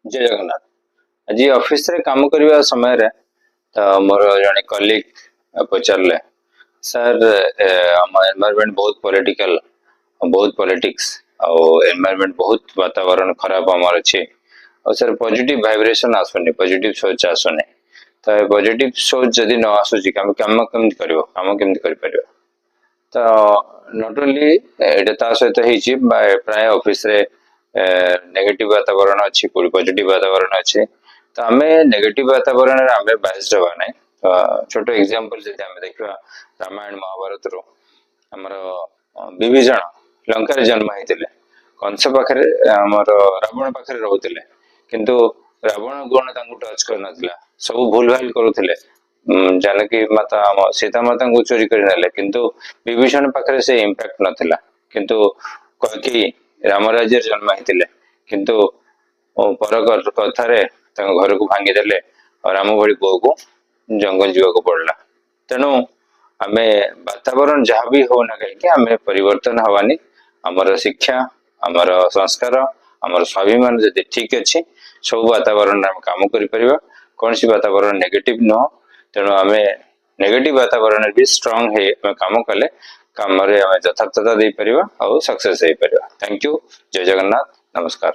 जय जगन्नाथ। आज ऑफिस रे काम करबा समय रे तो मोर जने कलीग पचारले सर हम एनवायरनमेंट बहुत पॉलिटिकल बहुत पॉलिटिक्स और एनवायरनमेंट बहुत वातावरण खराब हमर अछि और सर पॉजिटिव वाइब्रेशन आसुनी पॉजिटिव सोच आसुनी तो पॉजिटिव सोच जदि न आसुची काम काम केमति करबो काम केमति करि परिबो तो नॉट ओनली एटा ता सहित हेची प्राय ऑफिस रे नेगेटिव वातावरण अच्छी कोई पॉजिटिव वातावरण अच्छी तो आम नेगेटिव वातावरण आम बाइस्ड हवा ना छोट एग्जांपल जदि आम देखा रामायण महाभारत रो आमर विभीषण लंका जन्म होते कंस पाखे आमर रावण पाखे रोते किंतु रावण गुण टच कर नथिला सब भूल भाल करुले जानकी माता सीता माता को चोरी कर किंतु विभीषण पाखे से इम्पैक्ट नथिला किंतु कई राम राज्य जन्म होते किंतु पर कथार घर को भांगीदेले और राम भली पुओ को जंगल जीवा पड़ला तेणु आम वातावरण जहाँ भी हो ना कहीं आम परिवर्तन हवानी आमर शिक्षा आमर संस्कार आमर स्वाभिमान जब ठीक अच्छी सब वातावरण आम काम कर कौन सी वातावरण नेगेटिव नुह तेणु आम नेगेटिव वातावरण भी स्ट्रांग है काम कले काम यथार्थता दे पार और सक्सेस हो पार। Thank you. जय जगन्नाथ। नमस्कार।